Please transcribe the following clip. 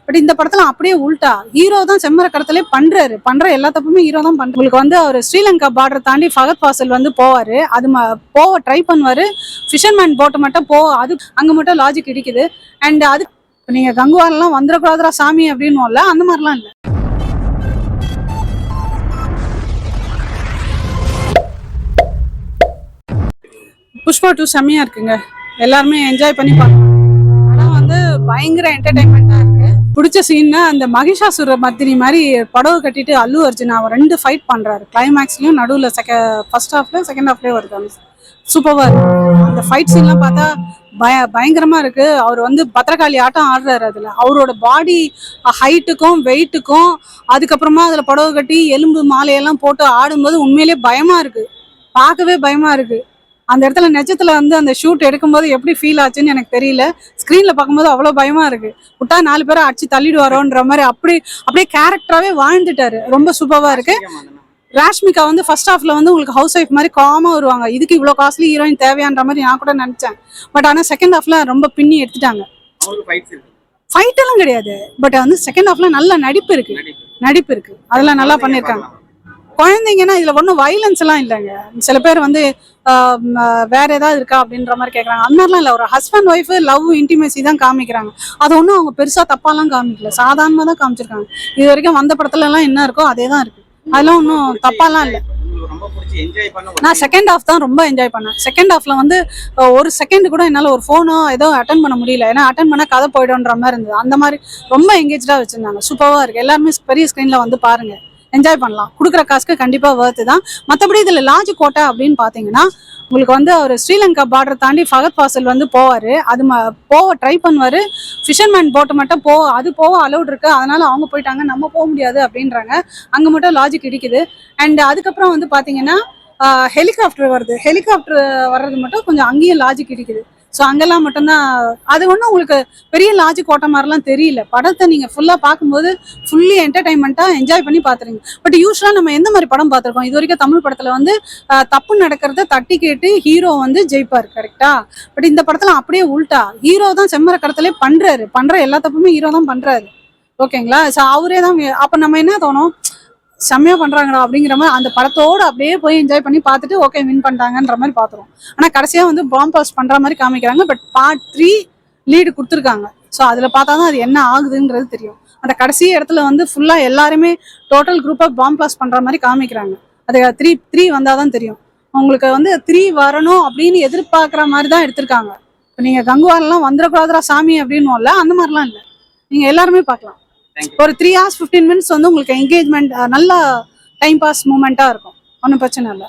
But இந்த படத்துல அப்படியே உல்டா ஹீரோ தான் செம்மர கடத்திலே பண்ற எல்லா தப்புமே ஹீரோ தான் பண்றாரு. உங்களுக்கு வந்து அவர் ஸ்ரீலங்கா பார்டர் தாண்டி ஃபகத் ஃபாசில் வந்து போவாரு, அது போக ட்ரை பண்ணுவாரு, ஃபிஷர்மேன் போட்டு மட்டும் அது அங்க மட்டும் லாஜிக் இடிக்குது. அண்ட் அது நீங்க கங்குவாரெல்லாம் வந்துடக்கூடாதுரா சாமி அப்படின்னு அந்த மாதிரிலாம் இல்லை. புஷ்பா 2 செம்மையா இருக்குங்க, எல்லாருமே என்ஜாய் பண்ணி பார்க்கலாம். ஆனால் வந்து பயங்கர என்டர்டைன்மெண்டா இருக்கு. பிடிச்ச சீன்னா அந்த மகிஷாசுர மர்த்தினி மாதிரி படவை கட்டிட்டு அல்லு அர்ஜுன் அவர் 2 ஃபைட் பண்றாரு கிளைமேக்ஸ்லயும் நடுவில் ஃபர்ஸ்ட் ஹாஃப்ல செகண்ட் ஹாஃப்லயே வருது. சூப்பரா இருக்கு அந்த ஃபைட் சீன்லாம் பார்த்தா பயங்கரமா இருக்கு. அவர் வந்து பத்திரகாளி ஆட்டம் ஆடுறாரு. அதுல அவரோட பாடி ஹைட்டுக்கும் வெயிட்டுக்கும் அதுக்கப்புறமா அதுல புடவை கட்டி எலும்பு மாலையெல்லாம் போட்டு ஆடும்போது உண்மையிலேயே பயமா இருக்கு, பார்க்கவே பயமா இருக்கு. அந்த இடத்துல நிஜத்துல வந்து அந்த ஷூட் எடுக்கும்போது எப்படி ஃபீல் ஆச்சுன்னு எனக்கு தெரியல. ஸ்க்ரீன்ல பார்க்கும்போது அவ்வளோ பயமா இருக்கு. விட்டா 4 பேரை அடிச்சு தள்ளிடுவாரோன்ற மாதிரி அப்படியே கேரக்டராகவே வாழ்ந்துட்டாரு. ரொம்ப சூப்பரா இருக்கு. ராஷ்மிகா வந்து ஃபர்ஸ்ட் ஹாஃப்ல வந்து உங்களுக்கு ஹவுஸ் ஒய்ஃப் மாதிரி காமா வருவாங்க, இதுக்கு இவ்வளோ காஸ்ட்லி ஹீரோயின் தேவையான்ற மாதிரி நான் கூட நினைச்சேன். பட் ஆனால் செகண்ட் ஹாஃப்ல ரொம்ப பின்னி எடுத்துட்டாங்க. ஃபைட் எல்லாம் கிடையாது, பட் வந்து செகண்ட் ஹாஃப்ல நல்ல நடிப்பு இருக்கு, அதெல்லாம் நல்லா பண்ணியிருக்காங்க. குழந்தைங்கன்னா இதுல ஒன்றும் வைலன்ஸ் எல்லாம் இல்லைங்க. சில பேர் வந்து வேற ஏதாவது இருக்கா அப்படின்ற மாதிரி கேட்கறாங்க. அந்த மாதிரிலாம் இல்லை, ஒரு ஹஸ்பண்ட் ஒய்ஃப் லவ் இன்டிமேசி தான் காமிக்கிறாங்க. அது ஒன்றும் அவங்க பெருசா தப்பாலாம் காமிக்கல, சாதாரணமா தான் காமிச்சிருக்காங்க. இது வரைக்கும் வந்த படத்துல எல்லாம் என்ன இருக்கோ அதே தான் இருக்கு, அதெல்லாம் ஒன்றும் தப்பாலாம் இல்லை. நான் செகண்ட் ஹாஃப் தான் ரொம்ப என்ஜாய் பண்ணேன். செகண்ட் ஹாஃப்ல வந்து ஒரு செகண்ட் கூட என்னால் ஒரு ஃபோனோ ஏதோ அட்டன் பண்ண முடியல, ஏன்னா அட்டன் பண்ண கதை போய்டும்ன்ற மாதிரி இருந்தது. அந்த மாதிரி ரொம்ப எங்கேஜா வச்சிருந்தாங்க. சூப்பராக இருக்கு. எல்லாருமே பெரிய ஸ்க்ரீன்ல வந்து பாருங்க, என்ஜாய் பண்ணலாம். கொடுக்குற காசுக்கு கண்டிப்பா வர்த்து தான். மற்றபடி இதுல லாஜ் கோட்டை அப்படின்னு பாத்தீங்கன்னா உங்களுக்கு வந்து அவர் ஸ்ரீலங்கா பார்டர் தாண்டி ஃபகத் ஃபாசில் வந்து போவாரு, அது போக ட்ரை பண்ணுவாரு, ஃபிஷர்மேன் போட்டு மட்டும் அது போக அலௌட் இருக்கு, அதனால அவங்க போயிட்டாங்க, நம்ம போக முடியாது அப்படின்றாங்க. அங்க மட்டும் லாஜிக் இடிக்குது. அண்ட் அதுக்கப்புறம் வந்து பாத்தீங்கன்னா ஹெலிகாப்டர் வருது, ஹெலிகாப்டர் வர்றது மட்டும் கொஞ்சம் அங்கேயும் லாஜிக் இடிக்குது. ஸோ அங்கெல்லாம் மட்டும்தான் அது ஒன்றும் உங்களுக்கு பெரிய லாஜிக் ஓட்ட மாதிரிலாம் தெரியல. படத்தை நீங்கள் ஃபுல்லாக பார்க்கும்போது ஃபுல்லி என்டர்டைன்மெண்ட்டாக என்ஜாய் பண்ணி பார்த்துருங்க. பட் யூஸ்வலாக நம்ம எந்த மாதிரி படம் பார்த்துருக்கோம் இது வரைக்கும் தமிழ் படத்தில் வந்து தப்பு நடக்கிறத தட்டி கேட்டு ஹீரோ வந்து ஜெயிப்பார், கரெக்டா? பட் இந்த படத்தில் அப்படியே உல்டா ஹீரோ தான் செம்மர கடத்திலே பண்ற எல்லா தப்புமே ஹீரோ தான் பண்றாரு. ஓகேங்களா? ஸோ அவரே தான். அப்போ நம்ம என்ன தோணும், செம்மையா பண்றாங்கடா அப்படிங்கிற மாதிரி அந்த படத்தோடு அப்படியே போய் என்ஜாய் பண்ணி பார்த்துட்டு ஓகே வின் பண்ணிட்டாங்கன்ற மாதிரி பார்த்துருவோம். ஆனால் கடைசியா வந்து பாம் பாஸ் பண்ற மாதிரி காமிக்கிறாங்க. பட் பார்ட் 3 லீடு கொடுத்துருக்காங்க. ஸோ அதில் பார்த்தா தான் அது என்ன ஆகுதுன்றது தெரியும். அந்த கடைசி இடத்துல வந்து ஃபுல்லா எல்லாருமே டோட்டல் குரூப்பாக பாம் பாஸ் பண்ற மாதிரி காமிக்கிறாங்க. அது 3 வந்தாதான் தெரியும். உங்களுக்கு வந்து 3 வரணும் அப்படின்னு எதிர்பார்க்குற மாதிரி தான் எடுத்திருக்காங்க. இப்போ நீங்க கங்குவாரெல்லாம் வந்துடக்கூடாதுரா சாமி அப்படின்னு அந்த மாதிரிலாம் இல்லை, நீங்க எல்லாருமே பார்க்கலாம். ஒரு 3 hours 15 minutes வந்து உங்களுக்கு என்கேஜ்மெண்ட் நல்ல டைம் பாஸ் மூமெண்டா இருக்கும், ஒன்றும் பிரச்சனை இல்லை.